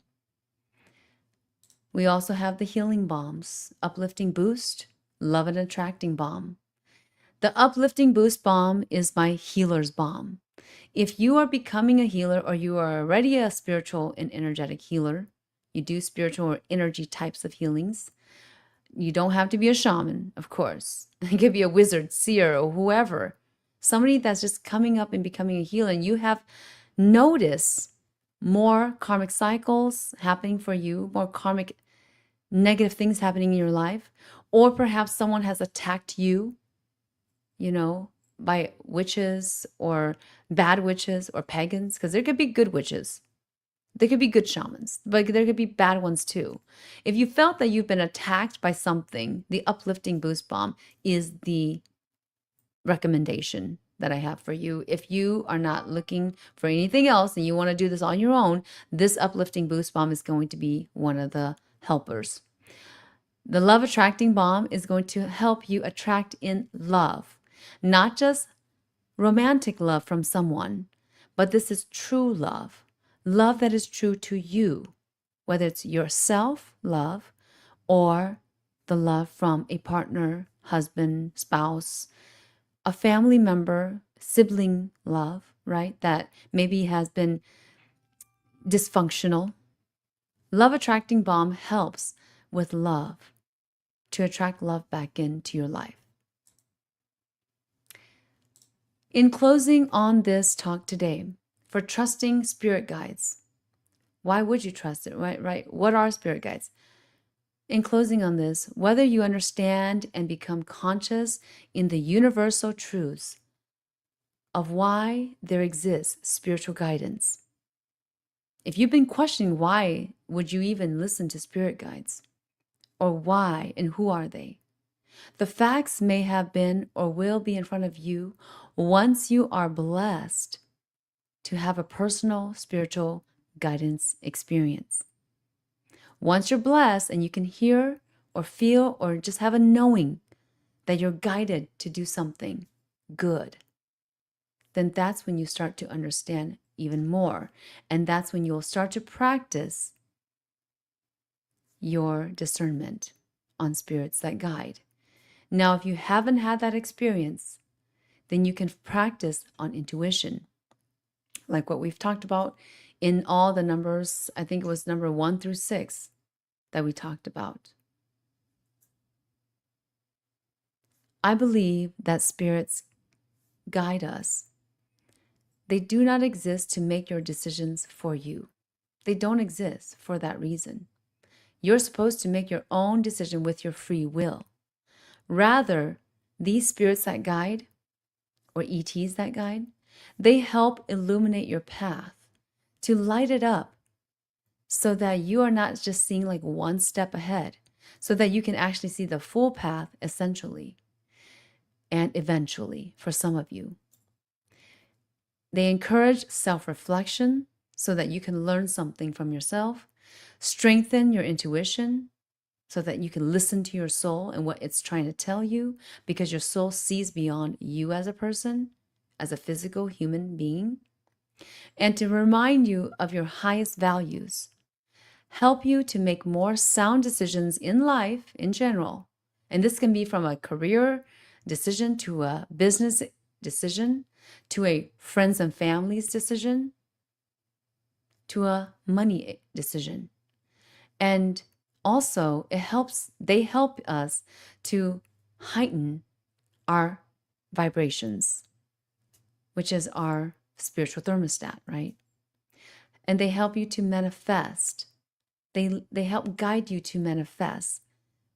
We also have the healing bombs, uplifting boost, love and attracting bomb. The uplifting boost bomb is my healer's bomb. If you are becoming a healer or you are already a spiritual and energetic healer, you do spiritual or energy types of healings. You don't have to be a shaman, of course. It could be a wizard, seer, or whoever. Somebody that's just coming up and becoming a healer, and you have noticed more karmic cycles happening for you, more karmic negative things happening in your life, or perhaps someone has attacked you, by witches or bad witches or pagans, because there could be good witches. There could be good shamans, but there could be bad ones too. If you felt that you've been attacked by something, the uplifting boost bomb is the recommendation that I have for you. If you are not looking for anything else and you want to do this on your own, this uplifting boost bomb is going to be one of the helpers. The love attracting bomb is going to help you attract in love, not just romantic love from someone, but this is true love. Love that is true to you, whether it's yourself love or the love from a partner, husband, spouse, a family member, sibling love, right? That maybe has been dysfunctional. Love attracting bomb helps with love to attract love back into your life. In closing on this talk today, for trusting spirit guides, why would you trust it, right? What are spirit guides? In closing on this, whether you understand and become conscious in the universal truths of why there exists spiritual guidance. If you've been questioning why would you even listen to spirit guides, or why and who are they? The facts may have been or will be in front of you once you are blessed to have a personal spiritual guidance experience. Once you're blessed and you can hear or feel or just have a knowing that you're guided to do something good, then that's when you start to understand even more. And that's when you'll start to practice your discernment on spirits that guide. Now, if you haven't had that experience, then you can practice on intuition, like what we've talked about in all the numbers. I think it was number 1 through 6 that we talked about. I believe that spirits guide us. They do not exist to make your decisions for you. They don't exist for that reason. You're supposed to make your own decision with your free will. Rather, these spirits that guide, or ETs that guide, they help illuminate your path, to light it up, so that you are not just seeing like one step ahead, so that you can actually see the full path essentially, and eventually for some of you. They encourage self-reflection so that you can learn something from yourself, strengthen your intuition so that you can listen to your soul and what it's trying to tell you, because your soul sees beyond you as a person, as a physical human being, and to remind you of your highest values, help you to make more sound decisions in life in general. And this can be from a career decision to a business decision, to a friends and families decision, to a money decision. And Also, they help us to heighten our vibrations, which is our spiritual thermostat, right? And they help you to manifest. They help guide you to manifest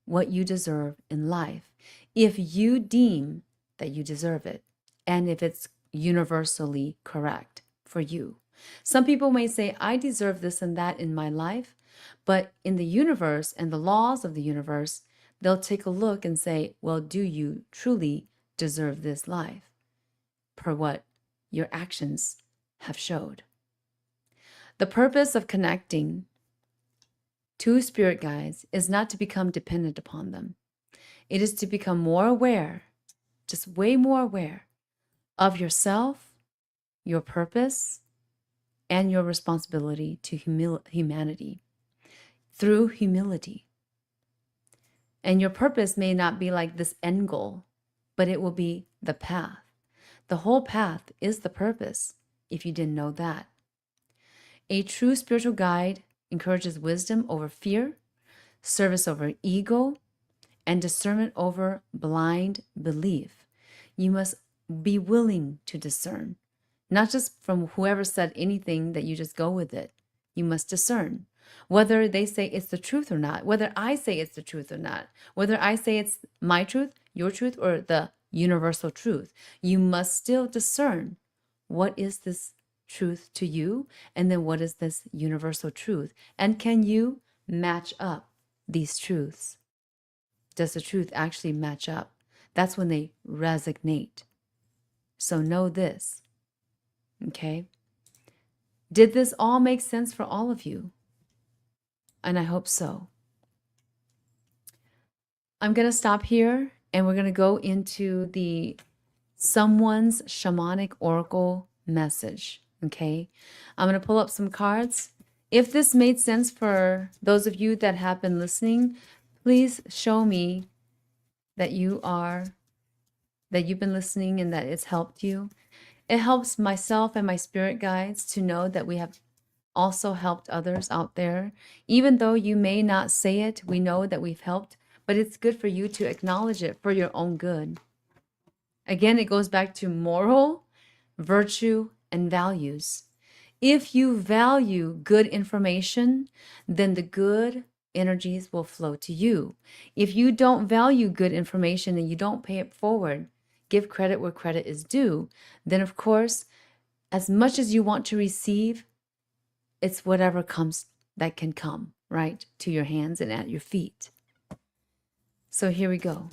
what you deserve in life, if you deem that you deserve it, and if it's universally correct for you. Some people may say, I deserve this and that in my life, but in the universe and the laws of the universe, they'll take a look and say, well, do you truly deserve this life per what your actions have showed? The purpose of connecting to spirit guides is not to become dependent upon them. It is to become more aware, just way more aware of yourself, your purpose, and your responsibility to humanity through humility. And your purpose may not be like this end goal, but it will be the path. The whole path is the purpose, if you didn't know that. A true spiritual guide encourages wisdom over fear, service over ego, and discernment over blind belief. You must be willing to discern, not just from whoever said anything that you just go with it. You must discern whether they say it's the truth or not, whether I say it's the truth or not, whether I say it's my truth, your truth, or the universal truth. You must still discern what is this truth to you, and then what is this universal truth, and can you match up these truths? Does the truth actually match up? That's when they resonate. So know this, okay? Did this all make sense for all of you? And I hope so. I'm going to stop here, and we're going to go into the someone's shamanic oracle message, okay? I'm going to pull up some cards. If this made sense for those of you that have been listening, please show me that you've been listening and that it's helped you. It helps myself and my spirit guides to know that we have also helped others out there. Even though you may not say it, we know that we've helped, but it's good for you to acknowledge it for your own good. Again, it goes back to moral, virtue, and values. If you value good information, then the good energies will flow to you. If you don't value good information and you don't pay it forward, give credit where credit is due, then of course, as much as you want to receive, it's whatever comes that can come, right, to your hands and at your feet. So here we go.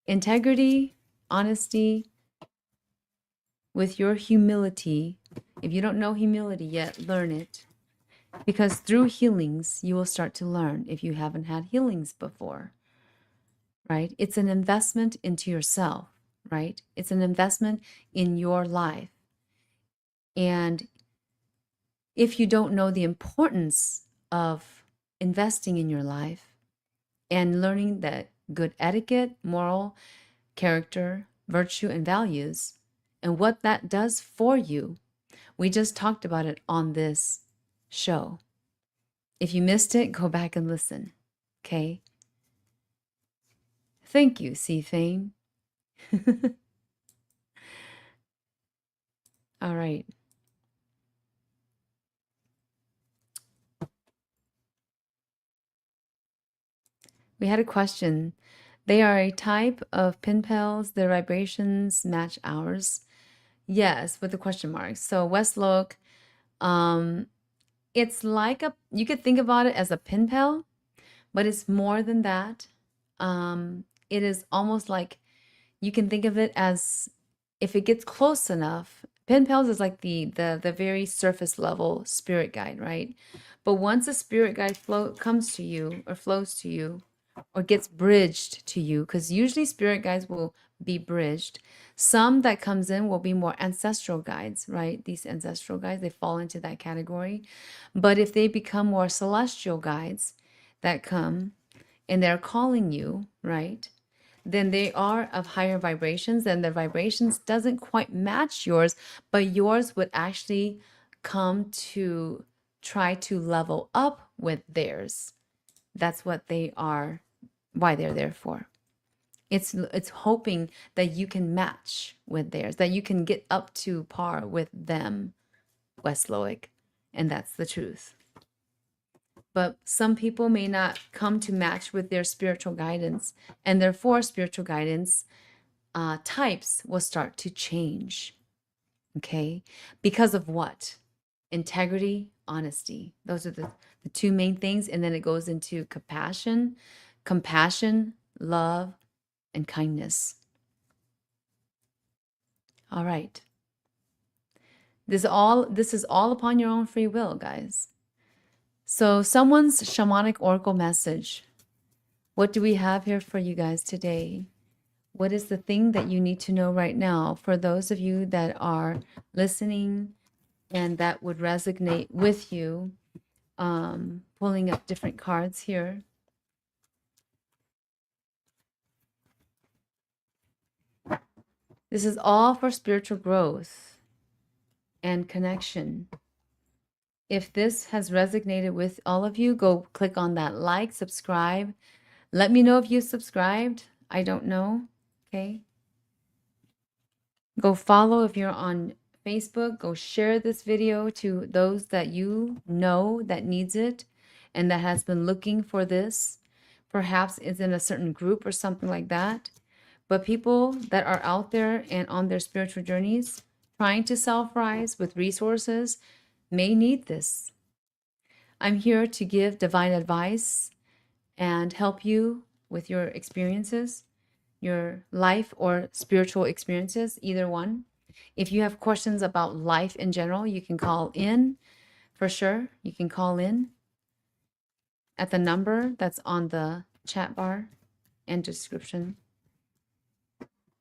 Integrity, honesty, with your humility. If you don't know humility yet, learn it. Because through healings, you will start to learn if you haven't had healings before, right? It's an investment into yourself, right? It's an investment in your life. And if you don't know the importance of investing in your life and learning that good etiquette, moral, character, virtue, and values, and what that does for you, we just talked about it on this show. If you missed it, go back and listen, okay? Thank you, C-Fame. All right. We had a question. They are a type of pin pals. Their vibrations match ours. Yes, with the question marks. So Westloke, it's like you could think about it as a pin pal, but it's more than that. It is almost like you can think of it as if it gets close enough. Pen pals is like the very surface level spirit guide, right? But once a spirit guide comes to you or flows to you or gets bridged to you, because usually spirit guides will be bridged. Some that comes in will be more ancestral guides, right? These ancestral guides, they fall into that category. But if they become more celestial guides that come and they're calling you, right? Then they are of higher vibrations and their vibrations doesn't quite match yours, but yours would actually come to try to level up with theirs. That's what they are, why they're there for. It's hoping that you can match with theirs, that you can get up to par with them, West Loic. And that's the truth. But some people may not come to match with their spiritual guidance, and therefore spiritual guidance types will start to change. Okay? Because of what? Integrity, honesty. Those are the two main things. And then it goes into compassion, love, and kindness. All right. This is all upon your own free will, guys. So someone's shamanic oracle message. What do we have here for you guys today? What is the thing that you need to know right now for those of you that are listening and that would resonate with you? Pulling up different cards here. This is all for spiritual growth and connection. If this has resonated with all of you, go click on that like, subscribe. Let me know if you subscribed. I don't know. Okay. Go follow if you're on Facebook. Go share this video to those that you know that needs it and that has been looking for this. Perhaps it's in a certain group or something like that. But people that are out there and on their spiritual journeys, trying to self-rise with resources, may need this. I'm here to give divine advice and help you with your experiences, your life or spiritual experiences, either one. If you have questions about life in general, you can call in for sure. You can call in at the number that's on the chat bar and description.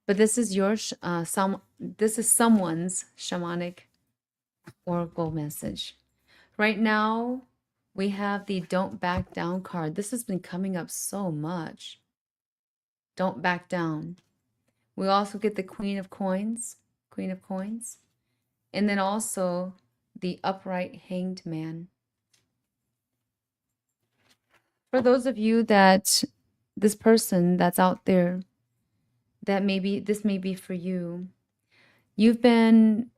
But this is this is someone's shamanic oracle message. Right now, we have the Don't Back Down card. This has been coming up so much. Don't back down. We also get the Queen of Coins. And then also the Upright Hanged Man. For those of you that this person that's out there, that this may be for you. You've been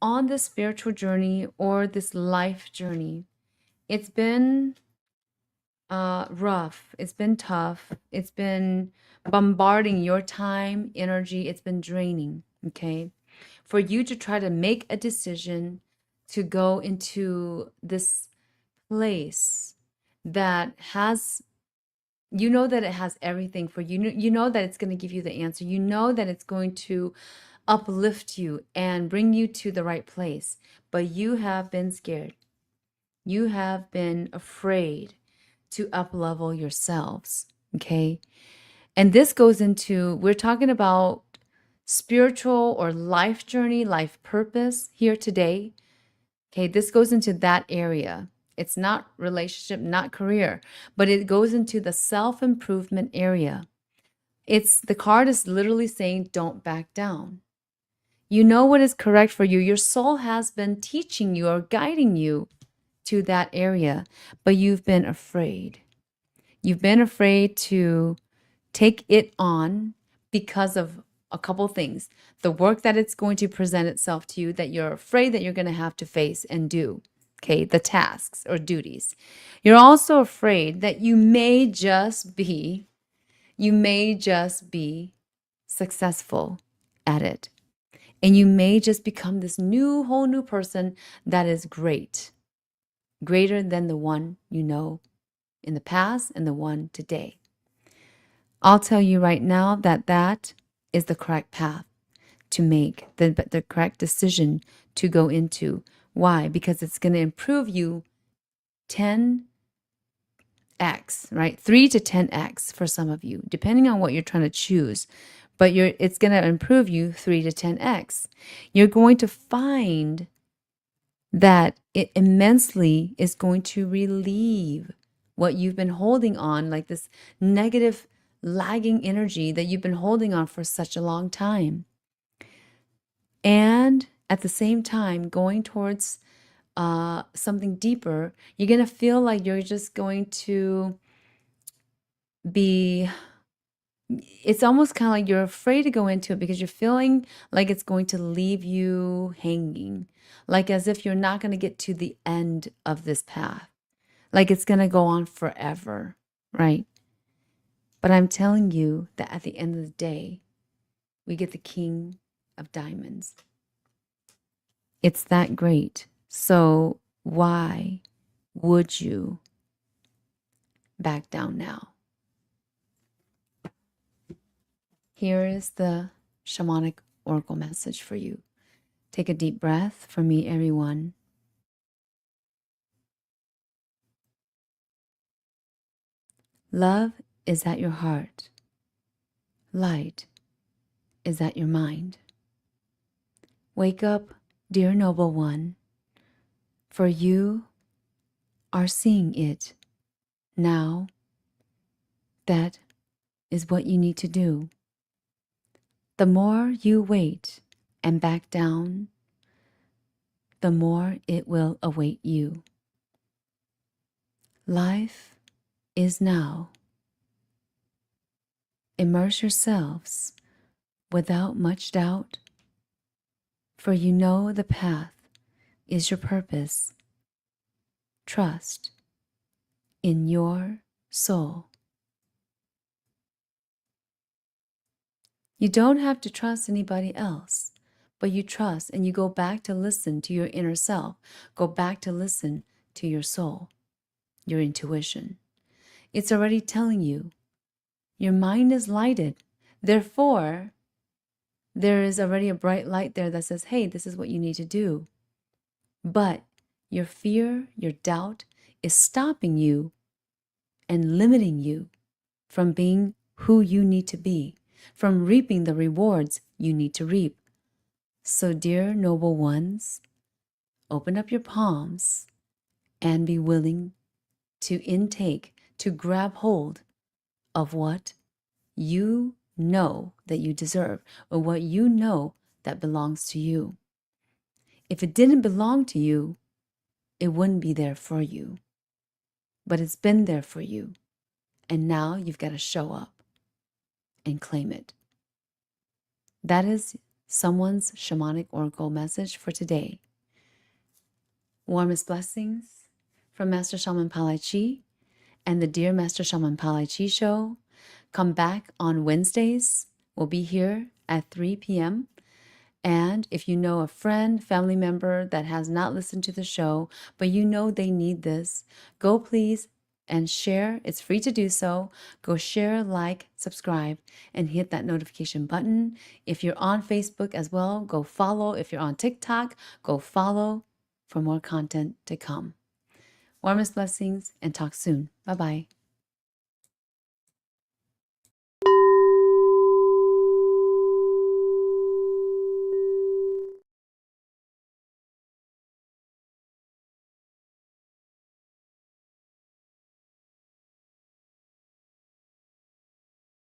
on this spiritual journey or this life journey. It's been rough. It's been tough. It's been bombarding your time, energy. It's been draining, okay? For you to try to make a decision to go into this place that has, you know that it has everything for you. You know that it's going to give you the answer. You know that it's going to uplift you and bring you to the right place. But you have been scared. You have been afraid to up-level yourselves, okay? And this goes into, we're talking about spiritual or life journey, life purpose here today. Okay, this goes into that area. It's not relationship, not career, but it goes into the self-improvement area. The card is literally saying, don't back down. You know what is correct for you. Your soul has been teaching you or guiding you to that area, but you've been afraid. You've been afraid to take it on because of a couple things. The work that it's going to present itself to you, that you're afraid that you're going to have to face and do. Okay, the tasks or duties. You're also afraid that you may just be successful at it. And you may just become this whole new person that is great. Greater than the one you know in the past and the one today. I'll tell you right now that that is the correct path to make, the correct decision to go into. Why? Because it's going to improve you 10x, right? 3 to 10x for some of you, depending on what you're trying to choose. But it's going to improve you 3 to 10x. You're going to find that it immensely is going to relieve what you've been holding on, like this negative lagging energy that you've been holding on for such a long time. And at the same time, going towards something deeper, you're going to feel like you're just going to be, it's almost kind of like you're afraid to go into it because you're feeling like it's going to leave you hanging, like as if you're not going to get to the end of this path, like it's going to go on forever, right? But I'm telling you that at the end of the day, we get the King of Diamonds. It's that great. So why would you back down now? Here is the Shamanic Oracle message for you. Take a deep breath for me, everyone. Love is at your heart. Light is at your mind. Wake up, dear noble one, for you are seeing it now. That is what you need to do. The more you wait and back down, the more it will await you. Life is now. Immerse yourselves without much doubt, for you know the path is your purpose. Trust in your soul. You don't have to trust anybody else, but you trust and you go back to listen to your inner self. Go back to listen to your soul, your intuition. It's already telling you. Your mind is lighted. Therefore, there is already a bright light there that says, hey, this is what you need to do. But your fear, your doubt is stopping you and limiting you from being who you need to be, from reaping the rewards you need to reap. So, dear noble ones, open up your palms and be willing to intake, to grab hold of what you know that you deserve, or what you know that belongs to you. If it didn't belong to you, it wouldn't be there for you. But it's been there for you. And now you've got to show up and claim it. That is someone's shamanic oracle message for today. Warmest blessings from Master Shaman PaLiChee and the Dear Master Shaman PaLiChee show. Come back on Wednesdays. We'll be here at 3 p.m. And if you know a friend, family member that has not listened to the show, but you know they need this, go please and share. It's free to do so. Go share, like, subscribe, and hit that notification button. If you're on Facebook as well, go follow. If you're on TikTok, go follow for more content to come. Warmest blessings and talk soon. Bye-bye.